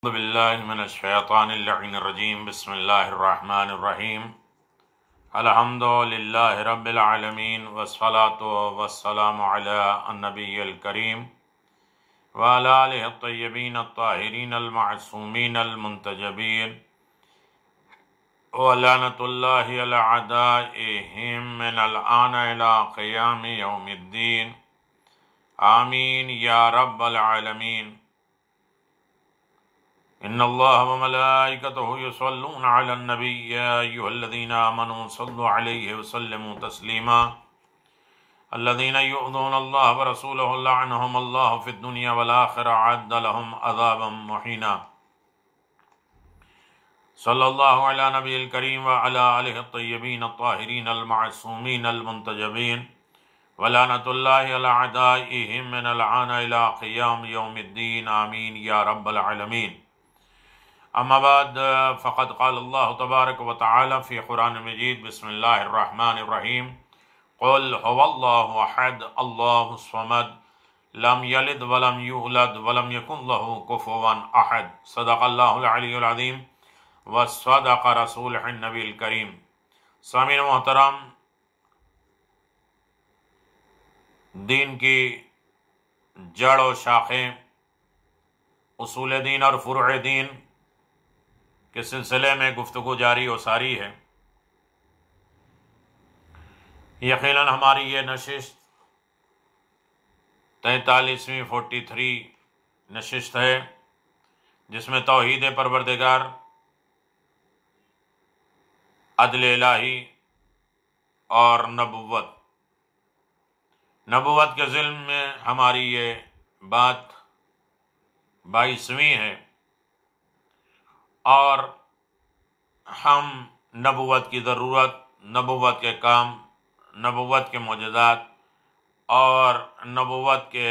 اعوذ باللہ من الشیطان اللعین الرجیم بسم اللہ الرحمن الرحیم الحمد للہ رب العالمین والصلاة والسلام علی النبی الکریم وعلی آلہ الطیبین الطاہرین المعصومین المنتجبین ولعنۃ اللہ علی اعدائہم من الآن الی قیام یوم الدین آمین یا رب العالمین۔ ان اللہ وملائکتہ یصلون علی النبی یا ایھا الذین آمنوا صلوا علیہ وسلموا تسلیما الذین یؤذون اللہ ورسولہ لعنہم اللہ فی الدنیا والآخرہ اعد لهم عذابا مہینا۔ صلی اللہ علی نبی الکریم وعلی آلہ الطیبین الطاہرین المعصومین المنتجبین ولعنۃ اللہ علی اعدائہم من الآن الی قیام یوم الدین آمین یا رب العالمین۔ اما بعد فقد قال اللہ تبارک و تعالی فی قرآن مجید بسم اللہ الرحمن الرحیم قل هو اللہ احد اللہ الصمد لم یلد ولم یولد ولم یکن له کفوا احد۔ صدق اللہ العلی العظیم وصدق رسولہ النبی الکریم۔ سامعین محترم، دین کی جڑ و شاخیں، اصول دین اور فروع دین کے سلسلے میں گفتگو جاری و ساری ہے۔ یقیناً ہماری یہ نشست 43ویں 43 نشست ہے، جس میں توحید پروردگار، عدل الہی اور نبوت کے ضمن میں ہماری یہ بات 22ویں ہے، اور ہم نبوت کی ضرورت، نبوت کے کام، نبوت کے معجزات اور نبوت کے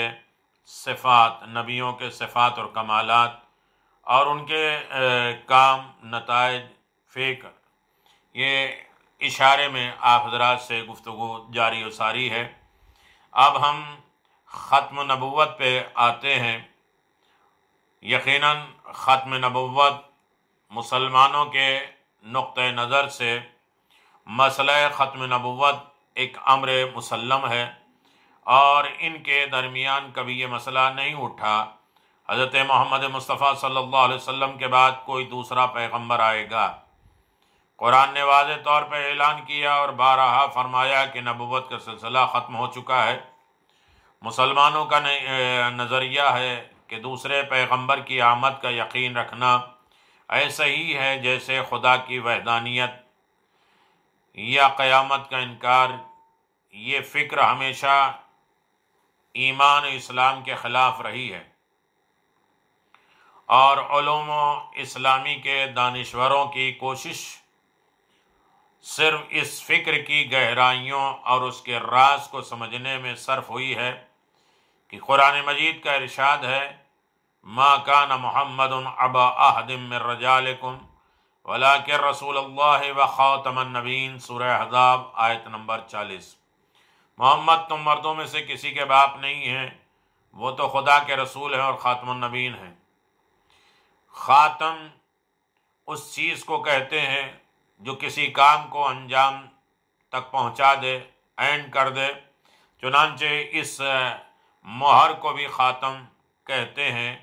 صفات، نبیوں کے صفات اور کمالات اور ان کے کام، نتائج، فکر، یہ اشارے میں آپ حضرات سے گفتگو جاری و ساری ہے۔ اب ہم ختم نبوت پہ آتے ہیں۔ یقیناً ختم نبوت مسلمانوں کے نقطہ نظر سے مسئلہ ختم نبوت ایک امر مسلم ہے، اور ان کے درمیان کبھی یہ مسئلہ نہیں اٹھا حضرت محمد مصطفیٰ صلی اللہ علیہ وسلم کے بعد کوئی دوسرا پیغمبر آئے گا۔ قرآن نے واضح طور پہ اعلان کیا اور بارہا فرمایا کہ نبوت کا سلسلہ ختم ہو چکا ہے۔ مسلمانوں کا نظریہ ہے کہ دوسرے پیغمبر کی آمد کا یقین رکھنا ایسا ہی ہے جیسے خدا کی وحدانیت یا قیامت کا انکار۔ یہ فکر ہمیشہ ایمان و اسلام کے خلاف رہی ہے، اور علوم اسلامی کے دانشوروں کی کوشش صرف اس فکر کی گہرائیوں اور اس کے راز کو سمجھنے میں صرف ہوئی ہے کہ قرآن مجید کا ارشاد ہے ما کان محمد ابا احد من رجالکم ولکن رسول اللہ و خاتم النبیین، سورہ احزاب آیت نمبر 40۔ محمد تم مردوں میں سے کسی کے باپ نہیں ہیں، وہ تو خدا کے رسول ہیں اور خاتم النبیین ہیں۔ خاتم اس چیز کو کہتے ہیں جو کسی کام کو انجام تک پہنچا دے، اینڈ کر دے۔ چنانچہ اس مہر کو بھی خاتم کہتے ہیں،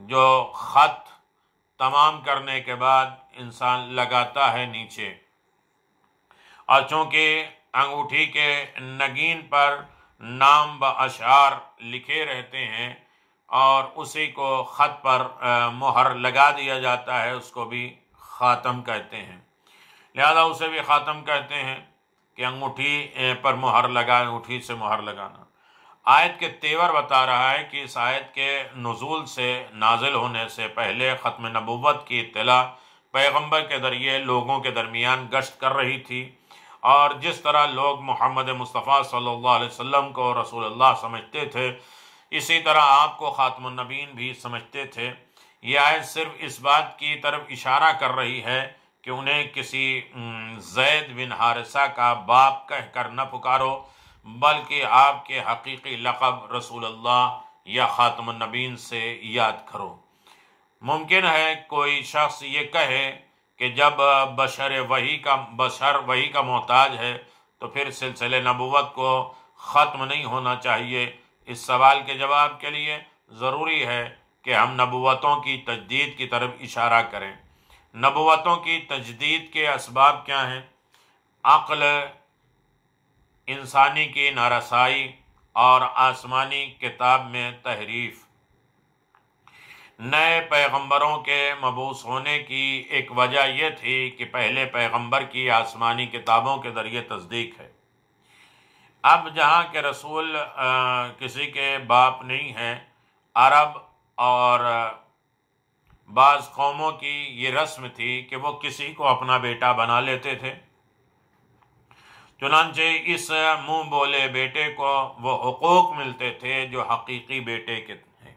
جو خط تمام کرنے کے بعد انسان لگاتا ہے نیچے، اور چونکہ انگوٹھی کے نگین پر نام و اشعار لکھے رہتے ہیں اور اسی کو خط پر مہر لگا دیا جاتا ہے، اس کو بھی خاتم کہتے ہیں۔ لہذا اسے بھی خاتم کہتے ہیں کہ انگوٹھی پر مہر لگا، انگوٹھی سے مہر لگانا۔ آیت کے تیور بتا رہا ہے کہ اس آیت کے نزول سے، نازل ہونے سے پہلے ختم نبوت کی اطلاع پیغمبر کے ذریعے لوگوں کے درمیان گشت کر رہی تھی، اور جس طرح لوگ محمد مصطفیٰ صلی اللہ علیہ وسلم کو رسول اللہ سمجھتے تھے، اسی طرح آپ کو خاتم النبیین بھی سمجھتے تھے۔ یہ آیت صرف اس بات کی طرف اشارہ کر رہی ہے کہ انہیں کسی زید بن حارثہ کا باپ کہہ کر نہ پکارو، بلکہ آپ کے حقیقی لقب رسول اللہ یا خاتم النبیین سے یاد کرو۔ ممکن ہے کوئی شخص یہ کہے کہ جب بشر وحی کا محتاج ہے تو پھر سلسلے نبوت کو ختم نہیں ہونا چاہیے۔ اس سوال کے جواب کے لیے ضروری ہے کہ ہم نبوتوں کی تجدید کی طرف اشارہ کریں۔ نبوتوں کی تجدید کے اسباب کیا ہیں؟ عقل انسانی کی نارسائی اور آسمانی کتاب میں تحریف۔ نئے پیغمبروں کے مبعوث ہونے کی ایک وجہ یہ تھی کہ پہلے پیغمبر کی آسمانی کتابوں کے ذریعے تصدیق ہے۔ اب جہاں کے رسول کسی کے باپ نہیں ہیں، عرب اور بعض قوموں کی یہ رسم تھی کہ وہ کسی کو اپنا بیٹا بنا لیتے تھے، چنانچہ اس منہ بولے بیٹے کو وہ حقوق ملتے تھے جو حقیقی بیٹے کے ہیں۔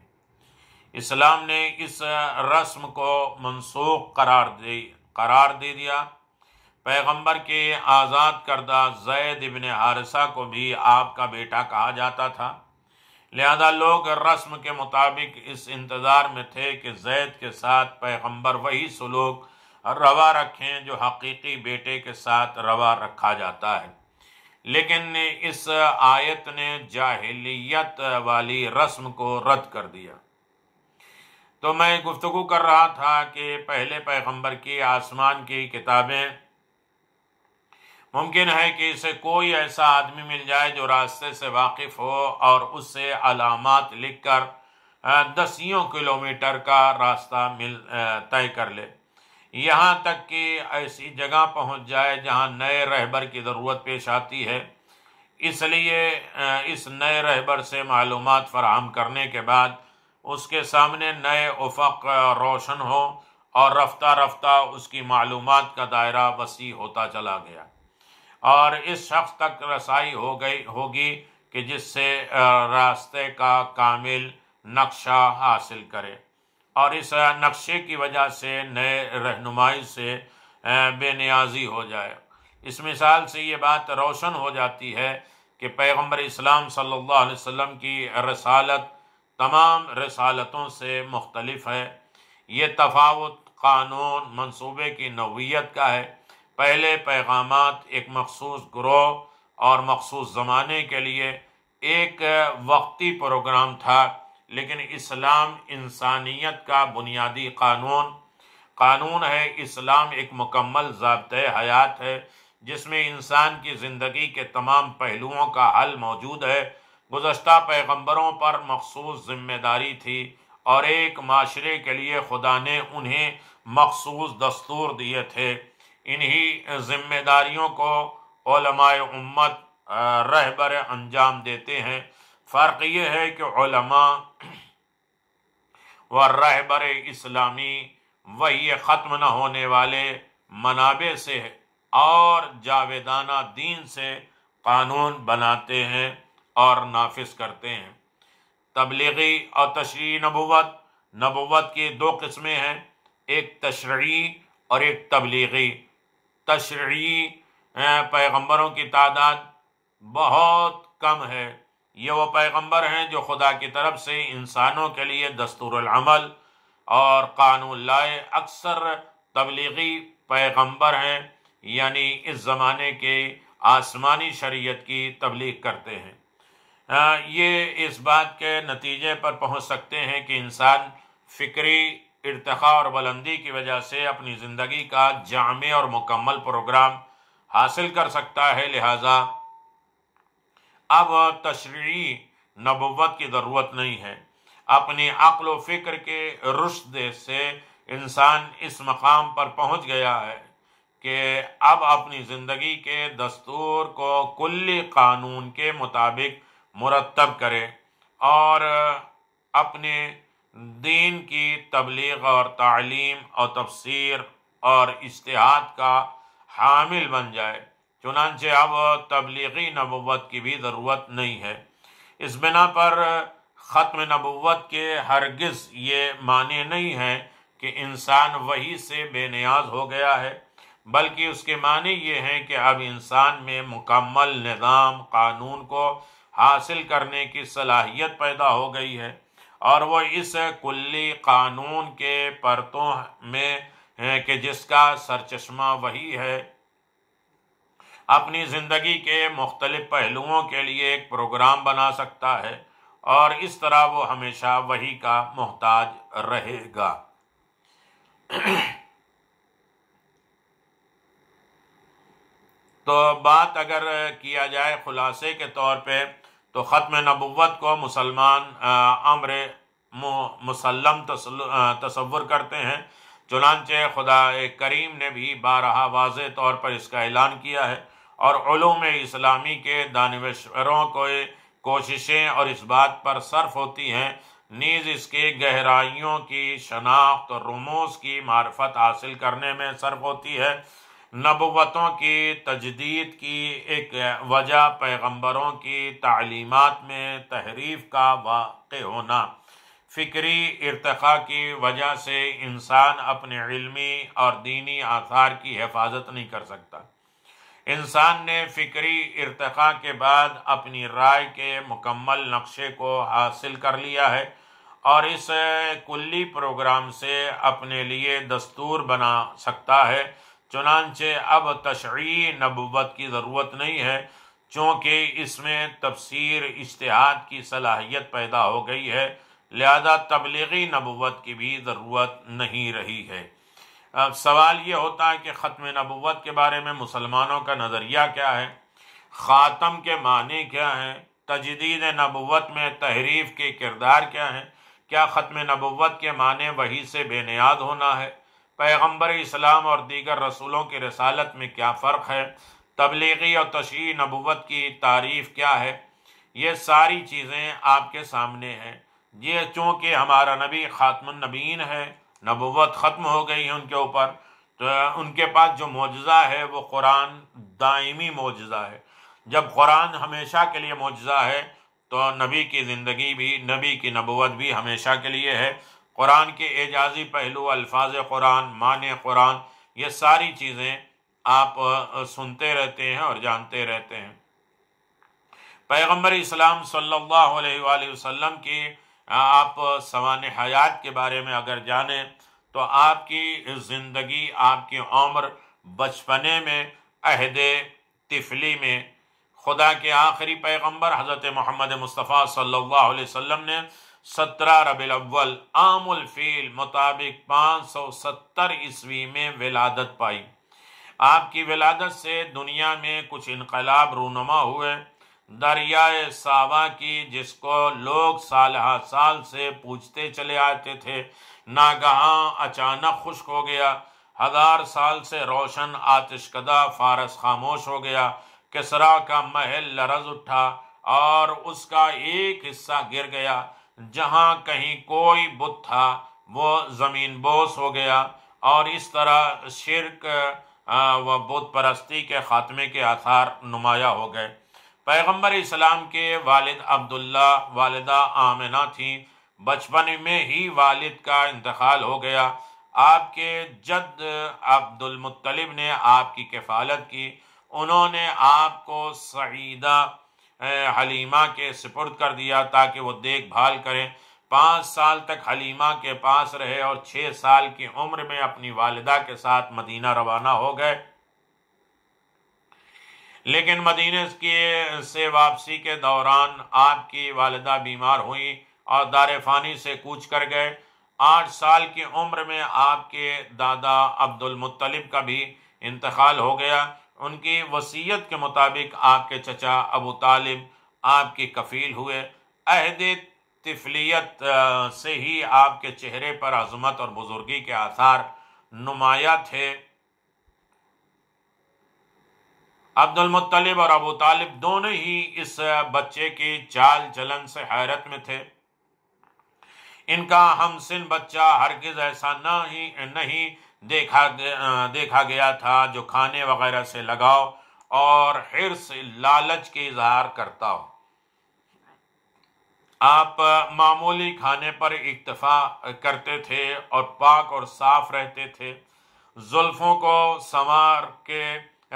اسلام نے اس رسم کو منسوخ قرار دے دیا۔ پیغمبر کے آزاد کردہ زید ابن حارثہ کو بھی آپ کا بیٹا کہا جاتا تھا، لہذا لوگ رسم کے مطابق اس انتظار میں تھے کہ زید کے ساتھ پیغمبر وہی سلوک روا رکھیں جو حقیقی بیٹے کے ساتھ روا رکھا جاتا ہے۔ لیکن اس آیت نے جاہلیت والی رسم کو رد کر دیا۔ تو میں گفتگو کر رہا تھا کہ پہلے پیغمبر کی آسمان کی کتابیں، ممکن ہے کہ اسے کوئی ایسا آدمی مل جائے جو راستے سے واقف ہو اور اس سے علامات لکھ کر دسیوں کلومیٹر کا راستہ طے کر لے، یہاں تک کہ ایسی جگہ پہنچ جائے جہاں نئے رہبر کی ضرورت پیش آتی ہے۔ اس لیے اس نئے رہبر سے معلومات فراہم کرنے کے بعد اس کے سامنے نئے افق روشن ہو اور رفتہ رفتہ اس کی معلومات کا دائرہ وسیع ہوتا چلا گیا، اور اس شخص تک رسائی ہوگی کہ جس سے راستے کا کامل نقشہ حاصل کرے، اور اس نقشے کی وجہ سے نئے رہنمائی سے بے نیازی ہو جائے۔ اس مثال سے یہ بات روشن ہو جاتی ہے کہ پیغمبر اسلام صلی اللہ علیہ وسلم کی رسالت تمام رسالتوں سے مختلف ہے۔ یہ تفاوت قانون منصوبے کی نوعیت کا ہے۔ پہلے پیغامات ایک مخصوص گروہ اور مخصوص زمانے کے لیے ایک وقتی پروگرام تھا، لیکن اسلام انسانیت کا بنیادی قانون ہے۔ اسلام ایک مکمل ضابطۂ حیات ہے جس میں انسان کی زندگی کے تمام پہلوؤں کا حل موجود ہے۔ گزشتہ پیغمبروں پر مخصوص ذمہ داری تھی اور ایک معاشرے کے لیے خدا نے انہیں مخصوص دستور دیے تھے۔ انہی ذمہ داریوں کو علماء امت رہبر انجام دیتے ہیں۔ فرق یہ ہے کہ علماء و رہبر اسلامی وہی ختم نہ ہونے والے منابع سے اور جاویدانہ دین سے قانون بناتے ہیں اور نافذ کرتے ہیں۔ تبلیغی اور تشریعی نبوت کی دو قسمیں ہیں، ایک تشریعی اور ایک تبلیغی۔ تشریعی پیغمبروں کی تعداد بہت کم ہے۔ یہ وہ پیغمبر ہیں جو خدا کی طرف سے انسانوں کے لیے دستور العمل اور قانون لائے۔ اکثر تبلیغی پیغمبر ہیں، یعنی اس زمانے کے آسمانی شریعت کی تبلیغ کرتے ہیں۔ یہ اس بات کے نتیجے پر پہنچ سکتے ہیں کہ انسان فکری ارتقاء اور بلندی کی وجہ سے اپنی زندگی کا جامع اور مکمل پروگرام حاصل کر سکتا ہے، لہذا اب تشریعی نبوت کی ضرورت نہیں ہے۔ اپنی عقل و فکر کے رشد سے انسان اس مقام پر پہنچ گیا ہے کہ اب اپنی زندگی کے دستور کو کلی قانون کے مطابق مرتب کرے اور اپنے دین کی تبلیغ اور تعلیم اور تفسیر اور اجتہاد کا حامل بن جائے۔ چنانچہ اب تبلیغی نبوت کی بھی ضرورت نہیں ہے۔ اس بنا پر ختم نبوت کے ہرگز یہ معنی نہیں ہے کہ انسان وحی سے بے نیاز ہو گیا ہے، بلکہ اس کے معنی یہ ہیں کہ اب انسان میں مکمل نظام قانون کو حاصل کرنے کی صلاحیت پیدا ہو گئی ہے اور وہ اس کلی قانون کے پرتوں میں کہ جس کا سرچشمہ وحی ہے اپنی زندگی کے مختلف پہلوؤں کے لیے ایک پروگرام بنا سکتا ہے، اور اس طرح وہ ہمیشہ وحی کا محتاج رہے گا۔ تو بات اگر کیا جائے خلاصے کے طور پہ، تو ختم نبوت کو مسلمان امر مسلم تصور کرتے ہیں، چنانچہ خدا کریم نے بھی بارہا واضح طور پر اس کا اعلان کیا ہے، اور علوم اسلامی کے دانشوروں کو کوششیں اور اس بات پر صرف ہوتی ہیں، نیز اس کے گہرائیوں کی شناخت اور رموز کی معرفت حاصل کرنے میں صرف ہوتی ہے۔ نبوتوں کی تجدید کی ایک وجہ پیغمبروں کی تعلیمات میں تحریف کا واقع ہونا، فکری ارتقاء کی وجہ سے انسان اپنے علمی اور دینی آثار کی حفاظت نہیں کر سکتا۔ انسان نے فکری ارتقاء کے بعد اپنی رائے کے مکمل نقشے کو حاصل کر لیا ہے، اور اس کلی پروگرام سے اپنے لیے دستور بنا سکتا ہے۔ چنانچہ اب تشریع نبوت کی ضرورت نہیں ہے، چونکہ اس میں تفسیر اجتہاد کی صلاحیت پیدا ہو گئی ہے، لہذا تبلیغی نبوت کی بھی ضرورت نہیں رہی ہے۔ اب سوال یہ ہوتا ہے کہ ختم نبوت کے بارے میں مسلمانوں کا نظریہ کیا ہے؟ خاتم کے معنی کیا ہیں؟ تجدید نبوت میں تحریف کے کردار کیا ہیں؟ کیا ختم نبوت کے معنی وحی سے بے نیاز ہونا ہے؟ پیغمبر اسلام اور دیگر رسولوں کی رسالت میں کیا فرق ہے؟ تبلیغی اور تشریعی نبوت کی تعریف کیا ہے؟ یہ ساری چیزیں آپ کے سامنے ہیں۔ یہ چونکہ ہمارا نبی خاتم النبیین ہے، نبوت ختم ہو گئی ہے ان کے اوپر، تو ان کے پاس جو معجزہ ہے وہ قرآن دائمی معجزہ ہے۔ جب قرآن ہمیشہ کے لیے معجزہ ہے تو نبی کی زندگی بھی، نبی کی نبوت بھی ہمیشہ کے لیے ہے۔ قرآن کے اعجازی پہلو، الفاظ قرآن، معنی قرآن، یہ ساری چیزیں آپ سنتے رہتے ہیں اور جانتے رہتے ہیں۔ پیغمبر اسلام صلی اللہ علیہ وآلہ وسلم کی آپ سوانح حیات کے بارے میں اگر جانیں تو آپ کی زندگی، آپ کی عمر بچپنے میں، عہد طفلی میں، خدا کے آخری پیغمبر حضرت محمد مصطفیٰ صلی اللہ علیہ وسلم نے 17 ربیع الاول عام الفیل مطابق 570 عیسوی میں ولادت پائی۔ آپ کی ولادت سے دنیا میں کچھ انقلاب رونما ہوئے۔ دریائے ساوا کی، جس کو لوگ سال ہا سال سے پوجتے چلے آتے تھے، ناگہاں اچانک خشک ہو گیا۔ 1000 سال سے روشن آتش کدہ فارس خاموش ہو گیا۔ کسریٰ کا محل لرز اٹھا اور اس کا ایک حصہ گر گیا۔ جہاں کہیں کوئی بت تھا وہ زمین بوس ہو گیا، اور اس طرح شرک و بت پرستی کے خاتمے کے آثار نمایاں ہو گئے۔ پیغمبر اسلام کے والد عبداللہ، والدہ آمنہ تھیں۔ بچپن میں ہی والد کا انتقال ہو گیا۔ آپ کے جد عبد المطلب نے آپ کی کفالت کی۔ انہوں نے آپ کو سعیدہ حلیمہ کے سپرد کر دیا تاکہ وہ دیکھ بھال کریں۔ 5 سال تک حلیمہ کے پاس رہے اور 6 سال کی عمر میں اپنی والدہ کے ساتھ مدینہ روانہ ہو گئے۔ لیکن مدینہ سے واپسی کے دوران آپ کی والدہ بیمار ہوئیں اور دار فانی سے کوچ کر گئے۔ 8 سال کی عمر میں آپ کے دادا عبد المطلب کا بھی انتقال ہو گیا۔ ان کی وصیت کے مطابق آپ کے چچا ابو طالب آپ کی کفیل ہوئے۔ عہد طفلیت سے ہی آپ کے چہرے پر عظمت اور بزرگی کے آثار نمایاں تھے۔ عبد المطلب اور ابو طالب دونوں ہی اس بچے کی چال چلن سے حیرت میں تھے۔ ان کا ہم سن بچہ ہرگز ایسا نہیں دیکھا گیا تھا جو کھانے وغیرہ سے لگاؤ اور حرص، لالچ کی اظہار کرتا ہو۔ آپ معمولی کھانے پر اکتفا کرتے تھے اور پاک اور صاف رہتے تھے۔ زلفوں کو سنوار کے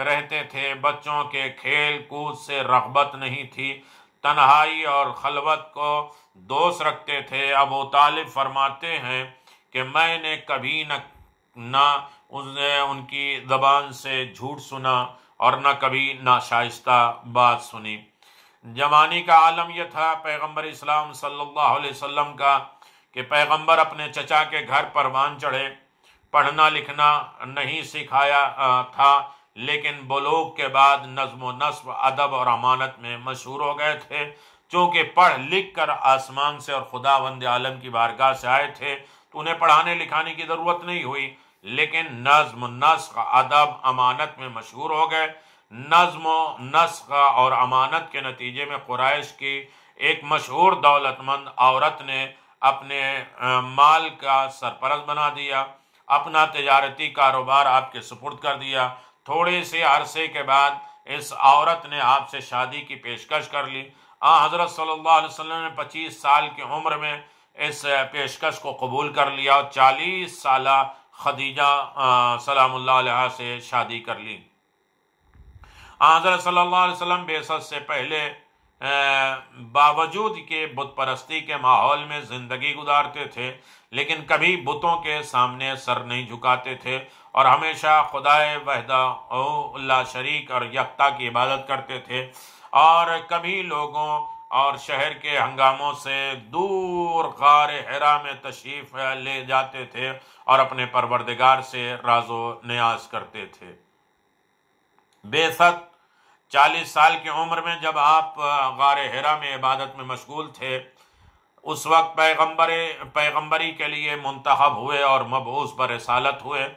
رہتے تھے۔ بچوں کے کھیل کود سے رغبت نہیں تھی۔ تنہائی اور خلوت کو دوست رکھتے تھے۔ ابو طالب فرماتے ہیں کہ میں نے کبھی نہ ان کی زبان سے جھوٹ سنا اور نہ کبھی ناشائستہ بات سنی۔ جوانی کا عالم یہ تھا پیغمبر اسلام صلی اللہ علیہ وسلم کا کہ پیغمبر اپنے چچا کے گھر پروان چڑھے، پڑھنا لکھنا نہیں سکھایا تھا، لیکن بلوغ کے بعد نظم و نسق، ادب اور امانت میں مشہور ہو گئے تھے۔ چونکہ پڑھ لکھ کر آسمان سے اور خداوند عالم کی بارگاہ سے آئے تھے تو انہیں پڑھانے لکھانے کی ضرورت نہیں ہوئی، لیکن نظم نسق ادب امانت میں مشہور ہو گئے۔ نظم و نسق اور امانت کے نتیجے میں قریش کی ایک مشہور دولت مند عورت نے اپنے مال کا سرپرست بنا دیا، اپنا تجارتی کاروبار آپ کے سپرد کر دیا۔ تھوڑے سے عرصے کے بعد اس عورت نے آپ سے شادی کی پیشکش کر لی۔ حضرت صلی اللہ علیہ وسلم نے 25 سال کی عمر میں اس پیشکش کو قبول کر لیا اور 40 سالہ خدیجہ سلام اللہ علیہ سے شادی کر لی۔ حضرت صلی اللہ علیہ وسلم بعثت سے پہلے باوجود کہ بت پرستی کے ماحول میں زندگی گزارتے تھے، لیکن کبھی بتوں کے سامنے سر نہیں جھکاتے تھے اور ہمیشہ خدائے وحدہ لا شریک اور یکتا کی عبادت کرتے تھے، اور کبھی لوگوں اور شہر کے ہنگاموں سے دور غار حرا میں تشریف لے جاتے تھے اور اپنے پروردگار سے راز و نیاز کرتے تھے۔ بعثت 40 سال کی عمر میں جب آپ غار حرا میں عبادت میں مشغول تھے، اس وقت پیغمبری کے لیے منتخب ہوئے اور مبعوث برسالت ہوئے۔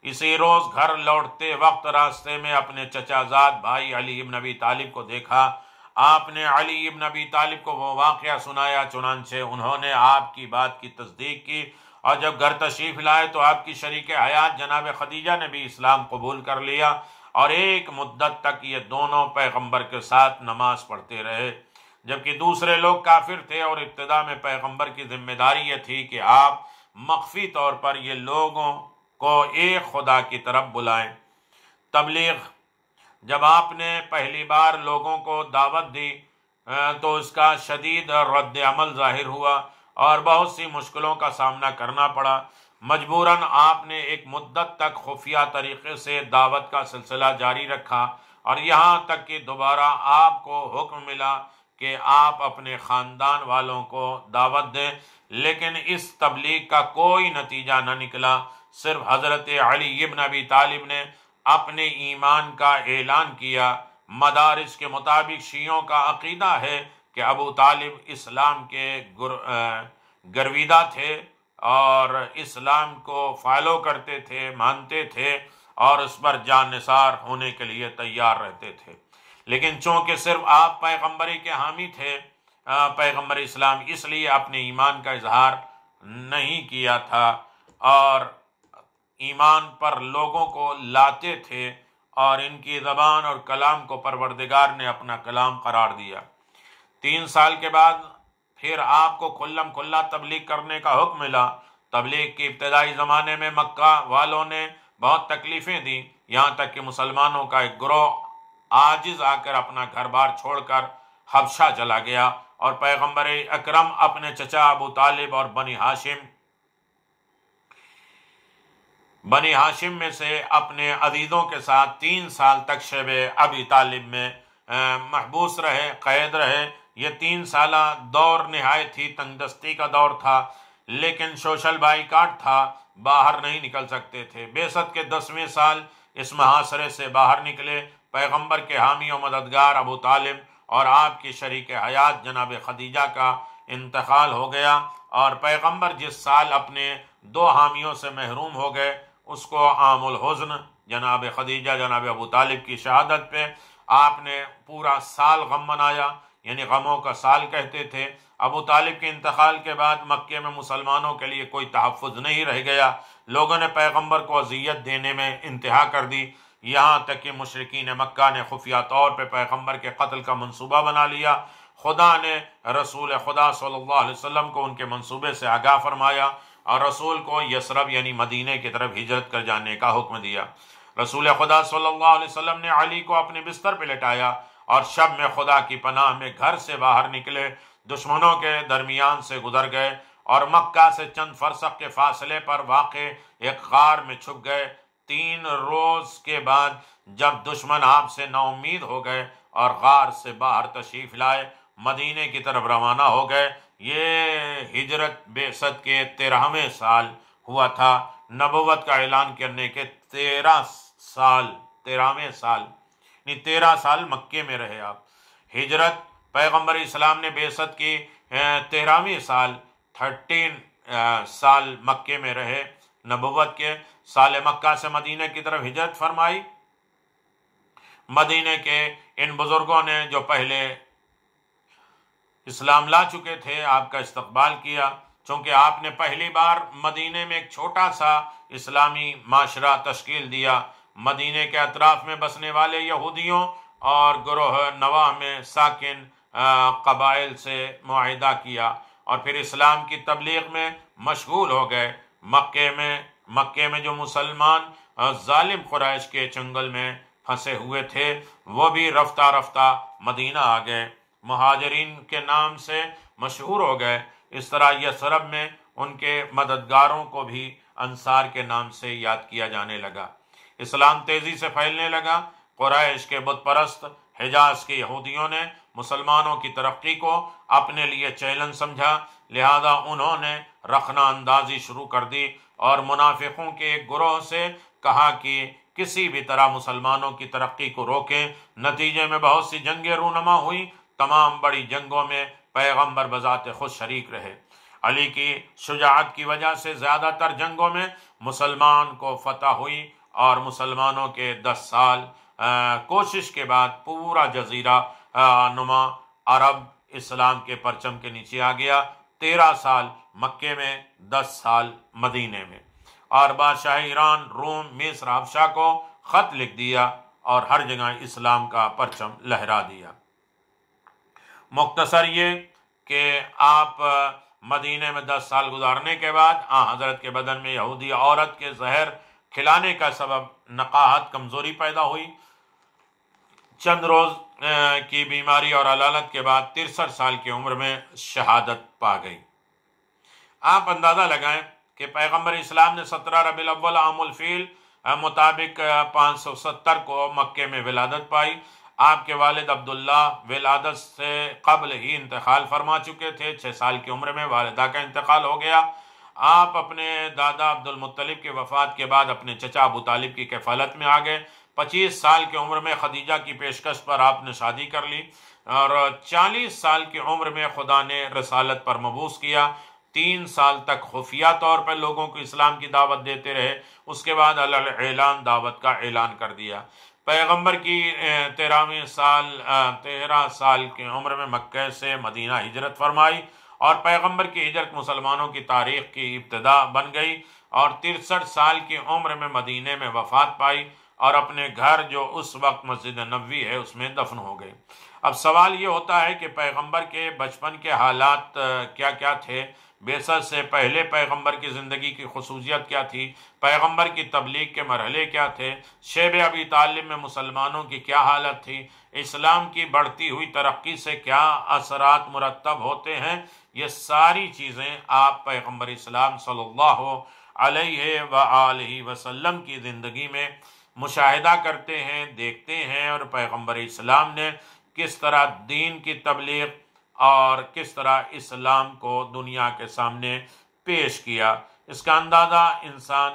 اسی روز گھر لوٹتے وقت راستے میں اپنے چچا زاد بھائی علی ابن ابی طالب کو دیکھا۔ آپ نے علی ابن ابی طالب کو وہ واقعہ سنایا، چنانچہ انہوں نے آپ کی بات کی تصدیق کی، اور جب گھر تشریف لائے تو آپ کی شریک حیات جناب خدیجہ نے بھی اسلام قبول کر لیا، اور ایک مدت تک یہ دونوں پیغمبر کے ساتھ نماز پڑھتے رہے، جبکہ دوسرے لوگ کافر تھے، اور ابتدا میں پیغمبر کی ذمہ داری یہ تھی کہ آپ مخفی طور پر یہ لوگوں کو ایک خدا کی طرف بلائیں۔ تبلیغ: جب آپ نے پہلی بار لوگوں کو دعوت دی تو اس کا شدید رد عمل ظاہر ہوا اور بہت سی مشکلوں کا سامنا کرنا پڑا۔ مجبوراً آپ نے ایک مدت تک خفیہ طریقے سے دعوت کا سلسلہ جاری رکھا، اور یہاں تک کہ دوبارہ آپ کو حکم ملا کہ آپ اپنے خاندان والوں کو دعوت دیں، لیکن اس تبلیغ کا کوئی نتیجہ نہ نکلا۔ صرف حضرت علی ابن ابی طالب نے اپنے ایمان کا اعلان کیا۔ مدارس کے مطابق شیعوں کا عقیدہ ہے کہ ابو طالب اسلام کے گرویدہ تھے اور اسلام کو فالو کرتے تھے، مانتے تھے اور اس پر جان نثار ہونے کے لیے تیار رہتے تھے، لیکن چونکہ صرف آپ پیغمبری کے حامی تھے، پیغمبر اسلام، اس لیے اپنے ایمان کا اظہار نہیں کیا تھا اور ایمان پر لوگوں کو لاتے تھے، اور ان کی زبان اور کلام کو پروردگار نے اپنا کلام قرار دیا۔ 3 سال کے بعد پھر آپ کو کھلم کھلا تبلیغ کرنے کا حکم ملا۔ تبلیغ کے ابتدائی زمانے میں مکہ والوں نے بہت تکلیفیں دیں، یہاں تک کہ مسلمانوں کا ایک گروہ عاجز آ کر اپنا گھر بار چھوڑ کر حبشہ چلا گیا، اور پیغمبر اکرم اپنے چچا ابو طالب اور بنی ہاشم میں سے اپنے عزیزوں کے ساتھ 3 سال تک شیب ابی طالب میں محبوس رہے، قید رہے۔ یہ 3 سالہ دور نہایت ہی تنگ دستی کا دور تھا، لیکن سوشل بائیکاٹ تھا، باہر نہیں نکل سکتے تھے۔ بعثت کے 10ویں سال اس محاصرے سے باہر نکلے۔ پیغمبر کے حامی و مددگار ابو طالب اور آپ کی شریک حیات جناب خدیجہ کا انتقال ہو گیا، اور پیغمبر جس سال اپنے 2 حامیوں سے محروم ہو گئے، اس کو عام الحزن جناب خدیجہ جناب ابو طالب کی شہادت پہ آپ نے پورا سال غم منایا، یعنی غموں کا سال کہتے تھے۔ ابو طالب کے انتقال کے بعد مکے میں مسلمانوں کے لیے کوئی تحفظ نہیں رہ گیا۔ لوگوں نے پیغمبر کو اذیت دینے میں انتہا کر دی، یہاں تک کہ مشرکین مکہ نے خفیہ طور پہ پیغمبر کے قتل کا منصوبہ بنا لیا۔ خدا نے رسول خدا صلی اللہ علیہ وسلم کو ان کے منصوبے سے آگاہ فرمایا اور رسول کو یثرب یعنی مدینے کی طرف ہجرت کر جانے کا حکم دیا۔ رسول خدا صلی اللہ علیہ وسلم نے علی کو اپنے بستر پہ لٹایا اور شب میں خدا کی پناہ میں گھر سے باہر نکلے، دشمنوں کے درمیان سے گزر گئے اور مکہ سے چند فرسخ کے فاصلے پر واقع ایک غار میں چھپ گئے۔ 3 روز کے بعد جب دشمن آپ سے نا امید ہو گئے اور غار سے باہر تشریف لائے، مدینے کی طرف روانہ ہو گئے۔ یہ ہجرت بعثت کے 13ویں سال ہوا تھا، نبوت کا اعلان کرنے کے 13ویں سال، یعنی 13 سال مکے میں رہے آپ۔ ہجرت پیغمبر اسلام نے بعثت کی 13ویں سال، 13 سال مکے میں رہے، نبوت کے سال مکہ سے مدینہ کی طرف ہجرت فرمائی۔ مدینہ کے ان بزرگوں نے جو پہلے اسلام لا چکے تھے آپ کا استقبال کیا، چونکہ آپ نے پہلی بار مدینے میں ایک چھوٹا سا اسلامی معاشرہ تشکیل دیا۔ مدینے کے اطراف میں بسنے والے یہودیوں اور گروہ نواح میں ساکن قبائل سے معاہدہ کیا اور پھر اسلام کی تبلیغ میں مشغول ہو گئے۔ مکے میں جو مسلمان ظالم قریش کے چنگل میں پھنسے ہوئے تھے وہ بھی رفتہ رفتہ مدینہ آ گئے، مہاجرین کے نام سے مشہور ہو گئے۔ اس طرح یثرب میں ان کے مددگاروں کو بھی انصار کے نام سے یاد کیا جانے لگا۔ اسلام تیزی سے پھیلنے لگا۔ قریش کے بت پرست حجاز کے یہودیوں نے مسلمانوں کی ترقی کو اپنے لیے چیلنج سمجھا، لہذا انہوں نے رخنہ اندازی شروع کر دی اور منافقوں کے ایک گروہ سے کہا کہ کسی بھی طرح مسلمانوں کی ترقی کو روکیں۔ نتیجے میں بہت سی جنگیں رونما ہوئی۔ تمام بڑی جنگوں میں پیغمبر بذات خود شریک رہے۔ علی کی شجاعت کی وجہ سے زیادہ تر جنگوں میں مسلمان کو فتح ہوئی اور مسلمانوں کے 10 سال کوشش کے بعد پورا جزیرہ نما عرب اسلام کے پرچم کے نیچے آ گیا۔ 13 سال مکے میں، 10 سال مدینے میں، اور بادشاہ ایران، روم، مصر، حبشہ کو خط لکھ دیا اور ہر جگہ اسلام کا پرچم لہرا دیا۔ مختصر یہ کہ آپ مدینے میں 10 سال گزارنے کے بعد حضرت کے بدن میں یہودی عورت کے زہر کھلانے کا سبب نقاہت، کمزوری پیدا ہوئی۔ چند روز کی بیماری اور علالت کے بعد 63 سال کی عمر میں شہادت پا گئی۔ آپ اندازہ لگائیں کہ پیغمبر اسلام نے 17 ربیع الاول عام الفیل مطابق 570 کو مکے میں ولادت پائی۔ آپ کے والد عبداللہ ولادت سے قبل ہی انتقال فرما چکے تھے۔ 6 سال کی عمر میں والدہ کا انتقال ہو گیا۔ آپ اپنے دادا عبد المطلب کی وفات کے بعد اپنے چچا ابو طالب کی کفالت میں آ گئے۔ 25 سال کی عمر میں خدیجہ کی پیشکش پر آپ نے شادی کر لی اور 40 سال کی عمر میں خدا نے رسالت پر مبعوث کیا۔ 3 سال تک خفیہ طور پر لوگوں کو اسلام کی دعوت دیتے رہے، اس کے بعد اعلان دعوت کا اعلان کر دیا۔ پیغمبر کی 13 سال کی عمر میں مکہ سے مدینہ ہجرت فرمائی اور پیغمبر کی ہجرت مسلمانوں کی تاریخ کی ابتدا بن گئی، اور 63 سال کی عمر میں مدینے میں وفات پائی اور اپنے گھر جو اس وقت مسجد نبوی ہے اس میں دفن ہو گئے۔ اب سوال یہ ہوتا ہے کہ پیغمبر کے بچپن کے حالات کیا کیا تھے؟ بعثت سے پہلے پیغمبر کی زندگی کی خصوصیت کیا تھی؟ پیغمبر کی تبلیغ کے مرحلے کیا تھے؟ شیب ابی طالب میں مسلمانوں کی کیا حالت تھی؟ اسلام کی بڑھتی ہوئی ترقی سے کیا اثرات مرتب ہوتے ہیں؟ یہ ساری چیزیں آپ پیغمبر اسلام صلی اللہ علیہ وآلہ وسلم کی زندگی میں مشاہدہ کرتے ہیں، دیکھتے ہیں، اور پیغمبر اسلام نے کس طرح دین کی تبلیغ اور کس طرح اسلام کو دنیا کے سامنے پیش کیا۔ اس کا اندازہ انسان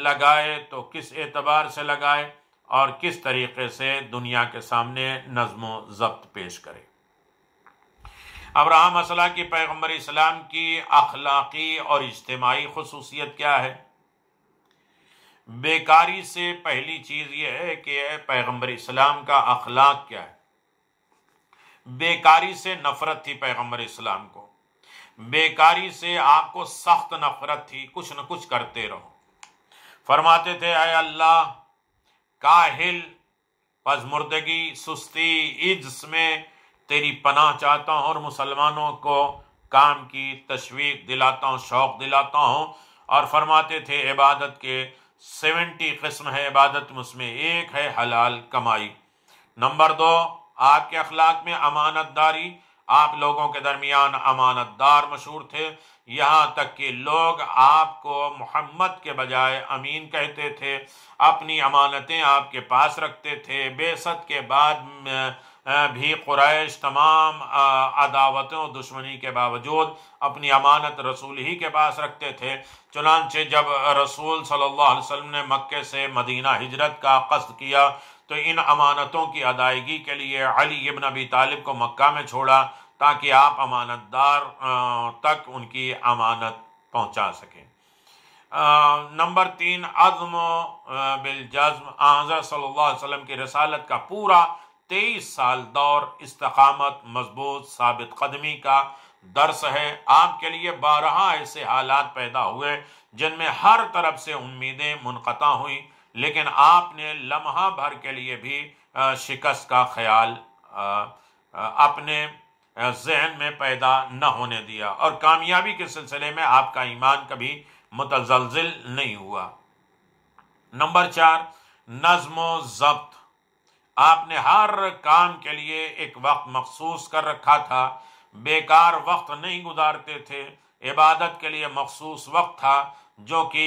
لگائے تو کس اعتبار سے لگائے اور کس طریقے سے دنیا کے سامنے نظم و ضبط پیش کرے۔ اب رہا مسئلہ کہ پیغمبر اسلام کی اخلاقی اور اجتماعی خصوصیت کیا ہے۔ بیکاری سے پہلی چیز یہ ہے کہ پیغمبر اسلام کا اخلاق کیا ہے۔ بیکاری سے نفرت تھی پیغمبر اسلام کو، بیکاری سے آپ کو سخت نفرت تھی، کچھ نہ کچھ کرتے رہو۔ فرماتے تھے اے اللہ، کاہل، پژمردگی، سستی، عجز میں تیری پناہ چاہتا ہوں اور مسلمانوں کو کام کی تشویق دلاتا ہوں، شوق دلاتا ہوں۔ اور فرماتے تھے عبادت کے 70 قسم ہے، عبادت میں اس میں ایک ہے حلال کمائی۔ نمبر 2، آپ کے اخلاق میں امانت داری، آپ لوگوں کے درمیان امانت دار مشہور تھے، یہاں تک کہ لوگ آپ کو محمد کے بجائے امین کہتے تھے، اپنی امانتیں آپ کے پاس رکھتے تھے۔ بعثت کے بعد بھی قریش تمام عداوتوں دشمنی کے باوجود اپنی امانت رسول ہی کے پاس رکھتے تھے۔ چنانچہ جب رسول صلی اللہ علیہ وسلم نے مکے سے مدینہ ہجرت کا قصد کیا تو ان امانتوں کی ادائیگی کے لیے علی ابن ابی طالب کو مکہ میں چھوڑا تاکہ آپ امانت دار تک ان کی امانت پہنچا سکیں۔ نمبر 3، عزم بالجزم، حضرت صلی اللہ علیہ وسلم کی رسالت کا پورا 23 سال دور استقامت، مضبوط ثابت قدمی کا درس ہے۔ آپ کے لیے بارہا ایسے حالات پیدا ہوئے جن میں ہر طرف سے امیدیں منقطع ہوئیں، لیکن آپ نے لمحہ بھر کے لیے بھی شکست کا خیال اپنے ذہن میں پیدا نہ ہونے دیا، اور کامیابی کے سلسلے میں آپ کا ایمان کبھی متزلزل نہیں ہوا۔ نمبر 4، نظم و ضبط، آپ نے ہر کام کے لیے ایک وقت مخصوص کر رکھا تھا، بیکار وقت نہیں گزارتے تھے۔ عبادت کے لیے مخصوص وقت تھا جو کہ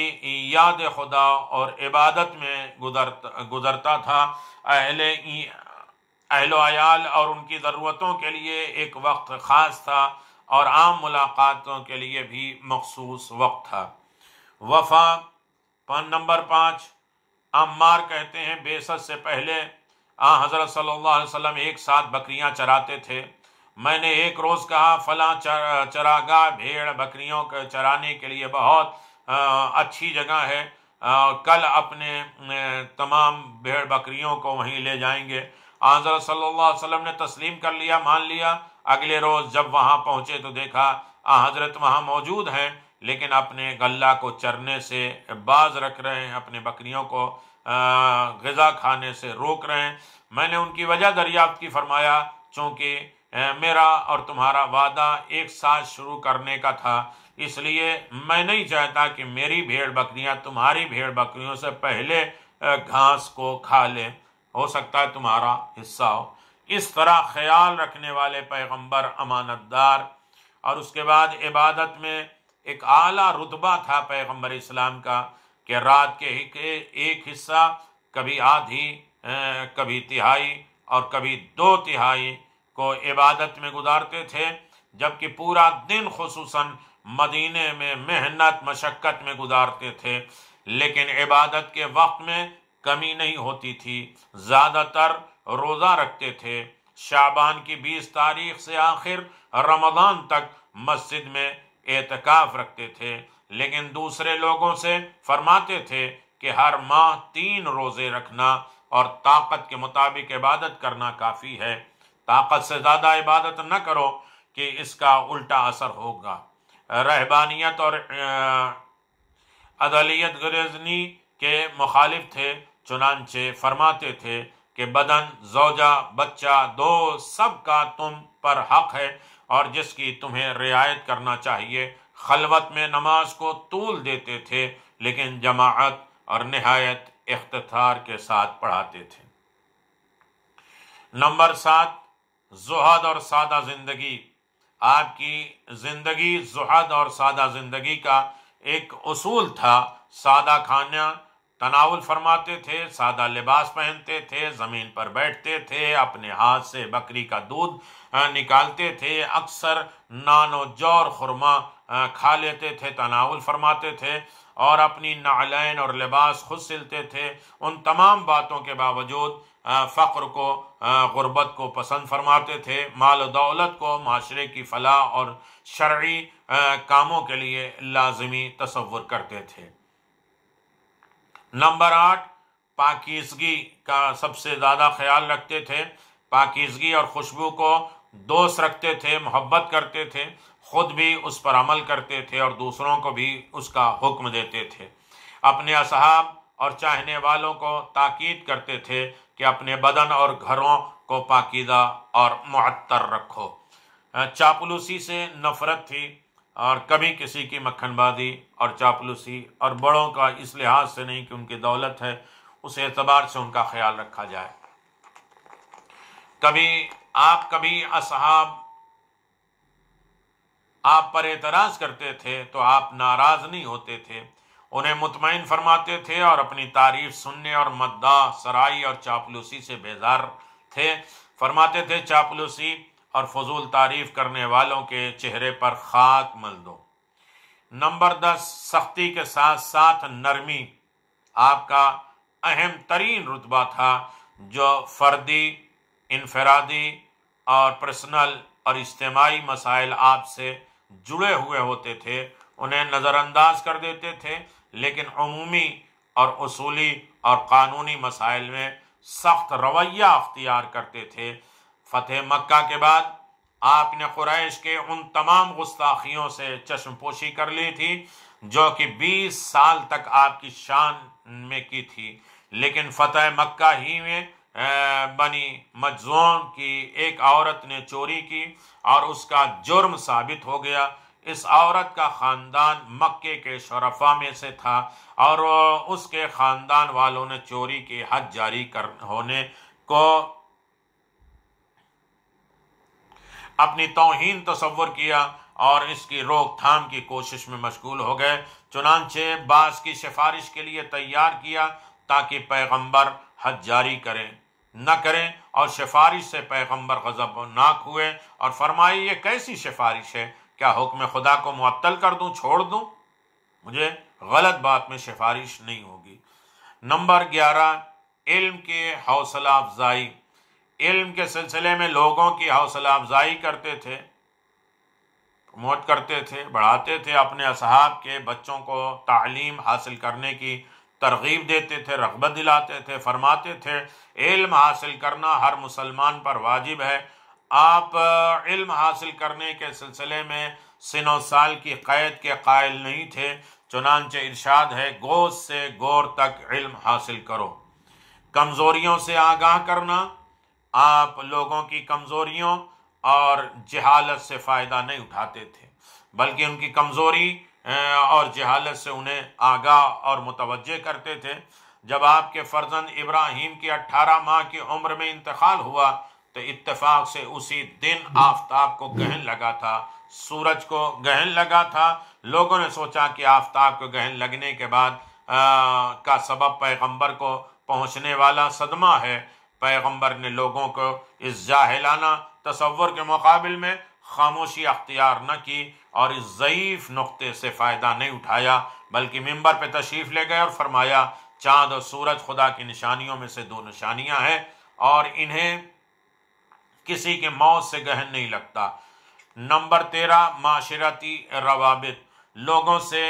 یاد خدا اور عبادت میں گزرتا تھا۔ اہل و عیال اور ان کی ضرورتوں کے لیے ایک وقت خاص تھا اور عام ملاقاتوں کے لیے بھی مخصوص وقت تھا۔ وفا، نمبر 5، عمار کہتے ہیں بعثت سے پہلے حضرت صلی اللہ علیہ وسلم ایک ساتھ بکریاں چراتے تھے۔ میں نے ایک روز کہا فلاں چراگاہ بھیڑ بکریوں کے چرانے کے لیے بہت اچھی جگہ ہے، کل اپنے تمام بھیڑ بکریوں کو وہیں لے جائیں گے۔ حضرت صلی اللہ علیہ وسلم نے تسلیم کر لیا، مان لیا۔ اگلے روز جب وہاں پہنچے تو دیکھا حضرت وہاں موجود ہیں لیکن اپنے غلہ کو چرنے سے باز رکھ رہے ہیں، اپنے بکریوں کو غذا کھانے سے روک رہے ہیں۔ میں نے ان کی وجہ دریافت کی، فرمایا چونکہ میرا اور تمہارا وعدہ ایک ساتھ شروع کرنے کا تھا، اس لیے میں نہیں چاہتا کہ میری بھیڑ بکریاں تمہاری بھیڑ بکریوں سے پہلے گھاس کو کھا لیں، ہو سکتا ہے تمہارا حصہ ہو۔ اس طرح خیال رکھنے والے پیغمبر، امانت دار، اور اس کے بعد عبادت میں ایک اعلیٰ رتبہ تھا پیغمبر اسلام کا کہ رات کے ایک حصہ، کبھی آدھی، کبھی تہائی اور کبھی 2/3 کو عبادت میں گزارتے تھے، جبکہ پورا دن خصوصاً مدینے میں محنت مشقت میں گزارتے تھے، لیکن عبادت کے وقت میں کمی نہیں ہوتی تھی۔ زیادہ تر روزہ رکھتے تھے، شعبان کی 20 تاریخ سے آخر رمضان تک مسجد میں اعتکاف رکھتے تھے، لیکن دوسرے لوگوں سے فرماتے تھے کہ ہر ماہ 3 روزے رکھنا اور طاقت کے مطابق عبادت کرنا کافی ہے، طاقت سے زیادہ عبادت نہ کرو کہ اس کا الٹا اثر ہوگا۔ رہبانیت اور عدلیت غرضنی کے مخالف تھے، چنانچہ فرماتے تھے کہ بدن، زوجہ، بچہ، دوست سب کا تم پر حق ہے اور جس کی تمہیں رعایت کرنا چاہیے۔ خلوت میں نماز کو طول دیتے تھے لیکن جماعت اور نہایت اختصار کے ساتھ پڑھاتے تھے۔ نمبر 7، زہد اور سادہ زندگی، آپ کی زندگی زہد اور سادہ زندگی کا ایک اصول تھا۔ سادہ کھانا تناول فرماتے تھے، سادہ لباس پہنتے تھے، زمین پر بیٹھتے تھے، اپنے ہاتھ سے بکری کا دودھ نکالتے تھے، اکثر نان و جو اور خرما کھا لیتے تھے، تناول فرماتے تھے اور اپنی نعلین اور لباس خود سلتے تھے۔ ان تمام باتوں کے باوجود فقر کو، غربت کو پسند فرماتے تھے، مال و دولت کو معاشرے کی فلاح اور شرعی کاموں کے لیے لازمی تصور کرتے تھے۔ نمبر 8، پاکیزگی کا سب سے زیادہ خیال رکھتے تھے، پاکیزگی اور خوشبو کو دوست رکھتے تھے، محبت کرتے تھے، خود بھی اس پر عمل کرتے تھے اور دوسروں کو بھی اس کا حکم دیتے تھے۔ اپنے اصحاب اور چاہنے والوں کو تاکید کرتے تھے کہ اپنے بدن اور گھروں کو پاکیزہ اور معطر رکھو۔ چاپلوسی سے نفرت تھی اور کبھی کسی کی مکھن بازی اور چاپلوسی، اور بڑوں کا اس لحاظ سے نہیں کہ ان کی دولت ہے، اس اعتبار سے ان کا خیال رکھا جائے۔ کبھی اصحاب آپ پر اعتراض کرتے تھے تو آپ ناراض نہیں ہوتے تھے، انہیں مطمئن فرماتے تھے اور اپنی تعریف سننے اور مداح سرائی اور چاپلوسی سے بیزار تھے۔ فرماتے تھے چاپلوسی اور فضول تعریف کرنے والوں کے چہرے پر خاک مل دو۔ نمبر 10، سختی کے ساتھ ساتھ نرمی آپ کا اہم ترین رتبہ تھا۔ جو فردی، انفرادی اور پرسنل اور اجتماعی مسائل آپ سے جڑے ہوئے ہوتے تھے انہیں نظر انداز کر دیتے تھے، لیکن عمومی اور اصولی اور قانونی مسائل میں سخت رویہ اختیار کرتے تھے۔ فتح مکہ کے بعد آپ نے قریش کے ان تمام گستاخیوں سے چشم پوشی کر لی تھی جو کہ 20 سال تک آپ کی شان میں کی تھی، لیکن فتح مکہ ہی میں بنی مجزوم کی ایک عورت نے چوری کی اور اس کا جرم ثابت ہو گیا۔ اس عورت کا خاندان مکے کے شرفاء میں سے تھا اور اس کے خاندان والوں نے چوری کے حد جاری ہونے کو اپنی توہین تصور کیا اور اس کی روک تھام کی کوشش میں مشغول ہو گئے۔ چنانچہ باس کی سفارش کے لیے تیار کیا تاکہ پیغمبر حد جاری نہ کریں، اور سفارش سے پیغمبر غضبناک ہوئے اور فرمائے یہ کیسی سفارش ہے؟ کیا حکم خدا کو معطل کر دوں، چھوڑ دوں؟ مجھے غلط بات میں سفارش نہیں ہوگی۔ نمبر 11، علم کی حوصلہ افزائی۔ علم کے سلسلے میں لوگوں کی حوصلہ افزائی کرتے تھے، پروموٹ کرتے تھے، بڑھاتے تھے، اپنے اصحاب کے بچوں کو تعلیم حاصل کرنے کی ترغیب دیتے تھے، رغبت دلاتے تھے، فرماتے تھے علم حاصل کرنا ہر مسلمان پر واجب ہے۔ آپ علم حاصل کرنے کے سلسلے میں سن و سال کی قید کے قائل نہیں تھے، چنانچہ ارشاد ہے گوش سے گور تک علم حاصل کرو۔ کمزوریوں سے آگاہ کرنا، آپ لوگوں کی کمزوریوں اور جہالت سے فائدہ نہیں اٹھاتے تھے، بلکہ ان کی کمزوری اور جہالت سے انہیں آگاہ اور متوجہ کرتے تھے۔ جب آپ کے فرزند ابراہیم کی 18 ماہ کی عمر میں انتقال ہوا تو اتفاق سے اسی دن آفتاب کو گرہن لگا تھا، سورج کو گرہن لگا تھا۔ لوگوں نے سوچا کہ آفتاب کو گرہن لگنے کے بعد کا سبب پیغمبر کو پہنچنے والا صدمہ ہے۔ پیغمبر نے لوگوں کو اس جاہلانہ تصور کے مقابل میں خاموشی اختیار نہ کی اور اس ضعیف نقطے سے فائدہ نہیں اٹھایا، بلکہ منبر پہ تشریف لے گئے اور فرمایا چاند اور سورج خدا کی نشانیوں میں سے 2 نشانیاں ہیں اور انہیں کسی کے موت سے گرہن نہیں لگتا۔ نمبر 13، معاشرتی روابط۔ لوگوں سے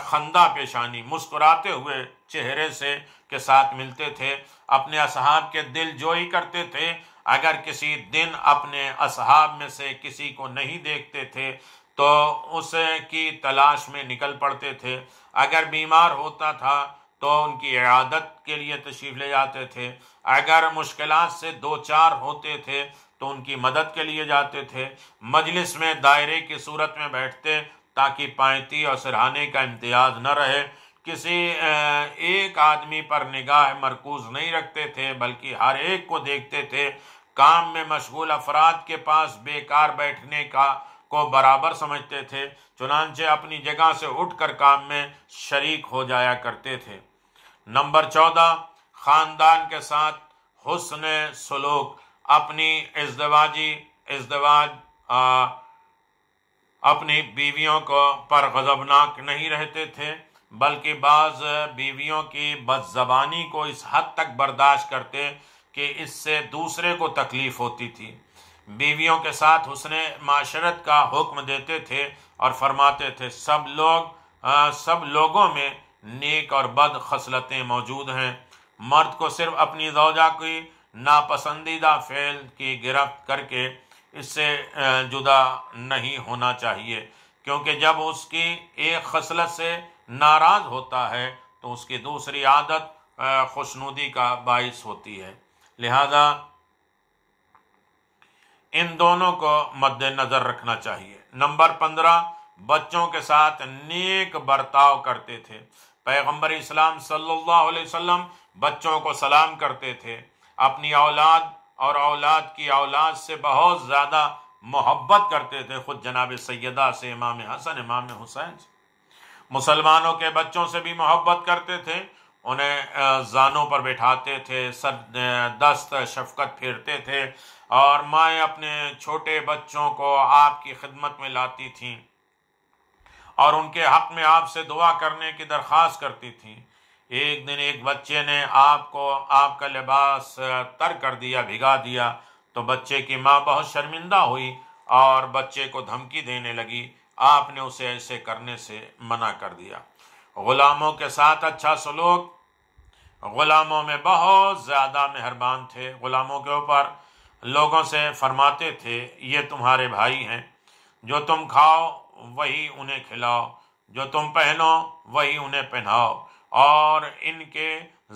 خندہ پیشانی، مسکراتے ہوئے چہرے سے کے ساتھ ملتے تھے، اپنے اصحاب کے دل جوئی کرتے تھے۔ اگر کسی دن اپنے اصحاب میں سے کسی کو نہیں دیکھتے تھے تو اس کی تلاش میں نکل پڑتے تھے۔ اگر بیمار ہوتا تھا تو ان کی عیادت کے لیے تشریف لے جاتے تھے۔ اگر مشکلات سے 2-4 ہوتے تھے تو ان کی مدد کے لیے جاتے تھے۔ مجلس میں دائرے کی صورت میں بیٹھتے تاکہ پائیتی اور سرہانے کا امتیاز نہ رہے۔ کسی ایک آدمی پر نگاہ مرکوز نہیں رکھتے تھے بلکہ ہر ایک کو دیکھتے تھے۔ کام میں مشغول افراد کے پاس بیکار بیٹھنے کو برابر سمجھتے تھے، چنانچہ اپنی جگہ سے اٹھ کر کام میں شریک ہو جایا کرتے تھے۔ نمبر 14، خاندان کے ساتھ حسن سلوک۔ اپنی بیویوں پر غضبناک نہیں رہتے تھے بلکہ بعض بیویوں کی بدزبانی کو اس حد تک برداشت کرتے کہ اس سے دوسرے کو تکلیف ہوتی تھی۔ بیویوں کے ساتھ حسن معاشرت کا حکم دیتے تھے اور فرماتے تھے سب لوگوں میں نیک اور بد خصلتیں موجود ہیں۔ مرد کو صرف اپنی زوجہ کی ناپسندیدہ فعل کی گرفت کر کے اس سے جدا نہیں ہونا چاہیے، کیونکہ جب اس کی ایک خصلت سے ناراض ہوتا ہے تو اس کی دوسری عادت خوشنودی کا باعث ہوتی ہے۔ لہذا ان دونوں کو مد نظر رکھنا چاہیے۔ نمبر 15، بچوں کے ساتھ نیک برتاؤ کرتے تھے۔ پیغمبر اسلام صلی اللہ علیہ وسلم بچوں کو سلام کرتے تھے۔ اپنی اولاد اور اولاد کی اولاد سے بہت زیادہ محبت کرتے تھے، خود جناب سیدہ سے، امام حسن امام حسین سے۔ مسلمانوں کے بچوں سے بھی محبت کرتے تھے، انہیں زانوں پر بٹھاتے تھے، سر دست شفقت پھیرتے تھے، اور مائیں اپنے چھوٹے بچوں کو آپ کی خدمت میں لاتی تھیں اور ان کے حق میں آپ سے دعا کرنے کی درخواست کرتی تھیں۔ ایک دن ایک بچے نے آپ کا لباس تر کر دیا، بھگا دیا، تو بچے کی ماں بہت شرمندہ ہوئی اور بچے کو دھمکی دینے لگی۔ آپ نے اسے ایسے کرنے سے منع کر دیا۔ غلاموں کے ساتھ اچھا سلوک، غلاموں میں بہت زیادہ مہربان تھے، غلاموں کے اوپر لوگوں سے فرماتے تھے یہ تمہارے بھائی ہیں، جو تم کھاؤ وہی انہیں کھلاؤ، جو تم پہنو وہی انہیں پہناؤ، اور ان کے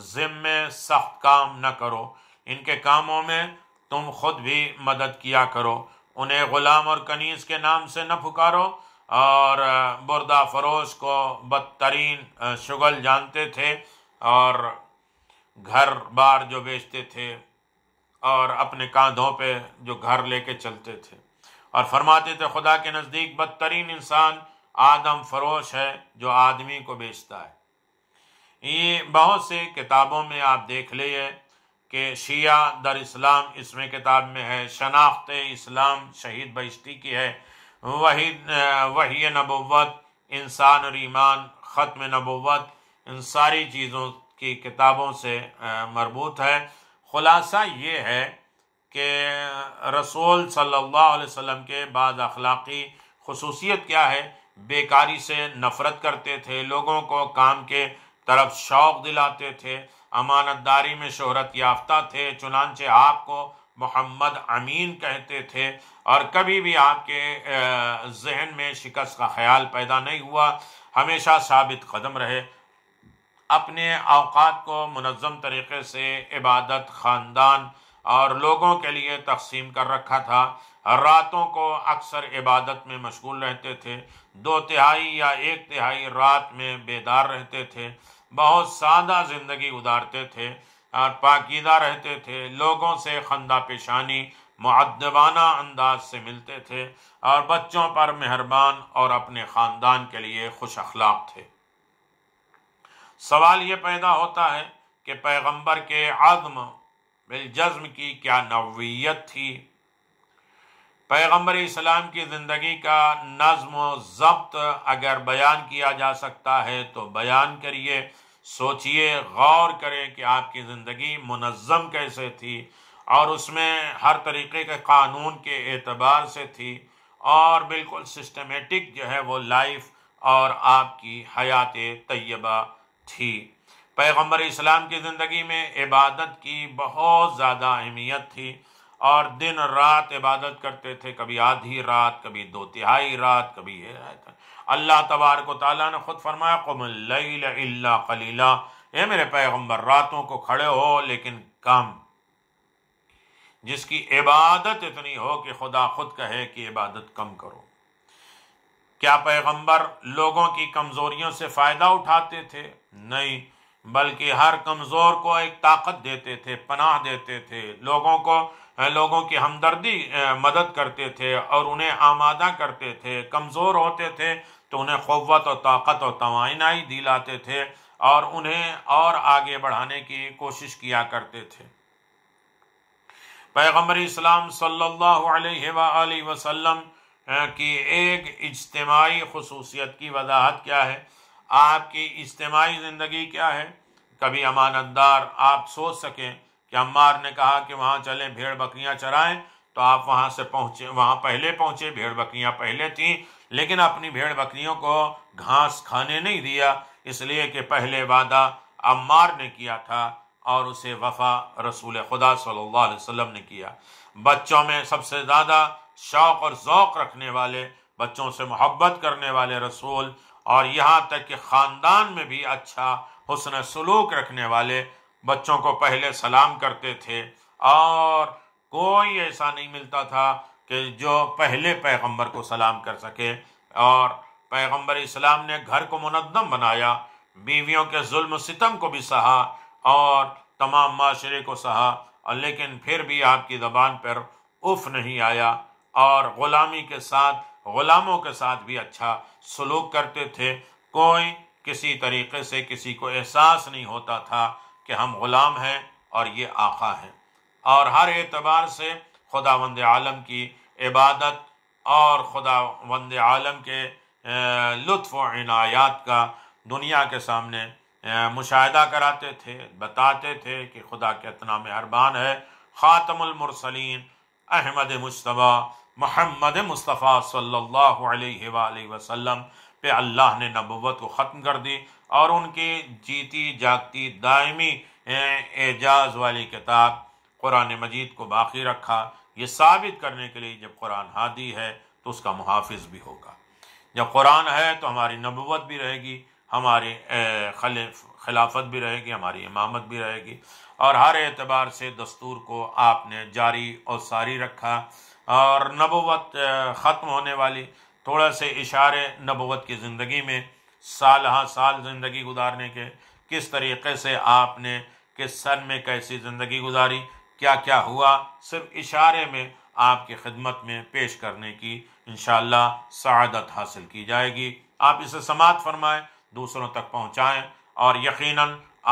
ذمے سخت کام نہ کرو، ان کے کاموں میں تم خود بھی مدد کیا کرو، انہیں غلام اور کنیز کے نام سے نہ پکارو، اور بردہ فروش کو بدترین شغل جانتے تھے، اور گھر بار جو بیچتے تھے اور اپنے کاندھوں پہ جو گھر لے کے چلتے تھے، اور فرماتے تھے خدا کے نزدیک بدترین انسان آدم فروش ہے جو آدمی کو بیچتا ہے۔ یہ بہت سے کتابوں میں آپ دیکھ لیے کہ شیعہ در اسلام اس میں کتاب میں ہے، شناخت اسلام شہید بہشتی کی ہے، وحی نبوت، انسان اور ایمان، ختم نبوت، ان ساری چیزوں کی کتابوں سے مربوط ہے۔ خلاصہ یہ ہے کہ رسول صلی اللہ علیہ وسلم کے بعض اخلاقی خصوصیت کیا ہے؟ بیکاری سے نفرت کرتے تھے، لوگوں کو کام کے طرف شوق دلاتے تھے، امانت داری میں شہرت یافتہ تھے، چنانچہ آپ کو محمد امین کہتے تھے، اور کبھی بھی آپ کے ذہن میں شکست کا خیال پیدا نہیں ہوا، ہمیشہ ثابت قدم رہے، اپنے اوقات کو منظم طریقے سے عبادت، خاندان اور لوگوں کے لیے تقسیم کر رکھا تھا، راتوں کو اکثر عبادت میں مشغول رہتے تھے، 2/3 یا 1/3 رات میں بیدار رہتے تھے، بہت سادہ زندگی گزارتے تھے اور پاکیزہ رہتے تھے، لوگوں سے خندہ پیشانی، مؤدبانہ انداز سے ملتے تھے، اور بچوں پر مہربان اور اپنے خاندان کے لیے خوش اخلاق تھے۔ سوال یہ پیدا ہوتا ہے کہ پیغمبر کے عزم بالجزم کی کیا نوعیت تھی؟ پیغمبر اسلام کی زندگی کا نظم و ضبط اگر بیان کیا جا سکتا ہے تو بیان کریے، سوچئے، غور کریں کہ آپ کی زندگی منظم کیسے تھی، اور اس میں ہر طریقے کے قانون کے اعتبار سے تھی، اور بالکل سسٹمیٹک جو ہے وہ لائف اور آپ کی حیات طیبہ تھی۔ پیغمبر اسلام کی زندگی میں عبادت کی بہت زیادہ اہمیت تھی، اور دن رات عبادت کرتے تھے، کبھی آدھی رات، کبھی 2/3 رات، کبھی یہ رات۔ اللہ تبارک و تعالیٰ نے خود فرمایا قم اللیل الا قلیلا، اے میرے پیغمبر راتوں کو کھڑے ہو لیکن کم، جس کی عبادت اتنی ہو کہ خدا خود کہے کہ عبادت کم کرو۔ کیا پیغمبر لوگوں کی کمزوریوں سے فائدہ اٹھاتے تھے؟ نہیں، بلکہ ہر کمزور کو ایک طاقت دیتے تھے، پناہ دیتے تھے، لوگوں کی ہمدردی مدد کرتے تھے اور انہیں آمادہ کرتے تھے، کمزور ہوتے تھے تو انہیں قوت اور طاقت اور توانائی دلاتے تھے اور انہیں اور آگے بڑھانے کی کوشش کیا کرتے تھے۔ پیغمبر اسلام صلی اللہ علیہ وآلہ وسلم کی ایک اجتماعی خصوصیت کی وضاحت کیا ہے؟ آپ کی اجتماعی زندگی کیا ہے؟ کبھی امانت دار آپ سوچ سکیں کہ عمار نے کہا کہ وہاں چلیں بھیڑ بکریاں چرائیں، تو آپ وہاں پہلے پہنچے، بھیڑ بکریاں پہلے تھیں، لیکن اپنی بھیڑ بکریوں کو گھاس کھانے نہیں دیا، اس لیے کہ پہلے وعدہ عمار نے کیا تھا اور اسے وفا رسول خدا صلی اللہ علیہ وسلم نے کیا۔ بچوں میں سب سے زیادہ شوق اور ذوق رکھنے والے، بچوں سے محبت کرنے والے رسول، اور یہاں تک کہ خاندان میں بھی اچھا حسن سلوک رکھنے والے، بچوں کو پہلے سلام کرتے تھے، اور کوئی ایسا نہیں ملتا تھا کہ جو پہلے پیغمبر کو سلام کر سکے۔ اور پیغمبر اسلام نے گھر کو منظم بنایا، بیویوں کے ظلم و ستم کو بھی سہا اور تمام معاشرے کو سہا، اور لیکن پھر بھی آپ کی زبان پر اف نہیں آیا، اور غلامی کے ساتھ غلاموں کے ساتھ بھی اچھا سلوک کرتے تھے۔ کوئی کسی طریقے سے کسی کو احساس نہیں ہوتا تھا کہ ہم غلام ہیں اور یہ آقا ہیں، اور ہر اعتبار سے خداوند عالم کی عبادت اور خداوند عالم کے لطف و عنایات کا دنیا کے سامنے مشاہدہ کراتے تھے، بتاتے تھے کہ خدا کتنا مہربان ہے۔ خاتم المرسلین احمد مجتبی محمد مصطفیٰ صلی اللہ علیہ وآلہ وسلم پہ اللہ نے نبوت کو ختم کر دی، اور ان کی جیتی جاگتی دائمی اعجاز والی کتاب قرآن مجید کو باقی رکھا، یہ ثابت کرنے کے لیے جب قرآن ہادی ہے تو اس کا محافظ بھی ہوگا، جب قرآن ہے تو ہماری نبوت بھی رہے گی، ہماری خلافت بھی رہے گی، ہماری امامت بھی رہے گی، اور ہر اعتبار سے دستور کو آپ نے جاری اور ساری رکھا۔ اور نبوت ختم ہونے والی تھوڑا سے اشارے نبوت کی زندگی میں، سال ہاں سال زندگی گزارنے کے، کس طریقے سے آپ نے کس سن میں کیسی زندگی گزاری، کیا کیا ہوا، صرف اشارے میں آپ کی خدمت میں پیش کرنے کی انشاءاللہ سعادت حاصل کی جائے گی۔ آپ اسے سماعت فرمائیں، دوسروں تک پہنچائیں، اور یقیناً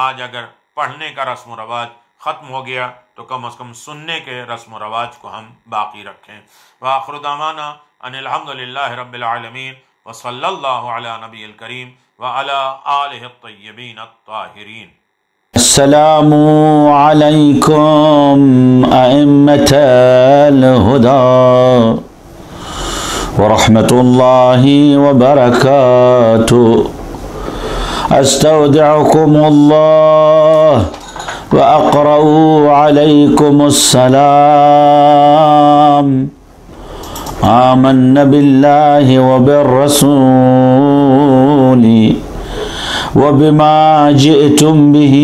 آج اگر پڑھنے کا رسم و رواج ختم ہو گیا تو کم از کم سننے کے رسم و رواج کو ہم باقی رکھیں۔ وآخر دعوانا ان الحمدللہ رب العالمین، وصلی اللہ علی نبی الکریم وعلی آلہ الطیبین الطاہرین۔ السلام علیکم ائمة الہدی ورحمۃ اللہ وبرکاتہ۔ استودعکم اللہ واقرأ علیکم السلام۔ آمنا باللہ وبالرسول وبما جئتم به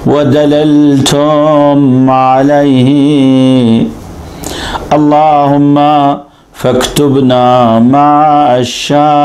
ودللتم عليه، اللهم فاكتبنا مع الشاهدين۔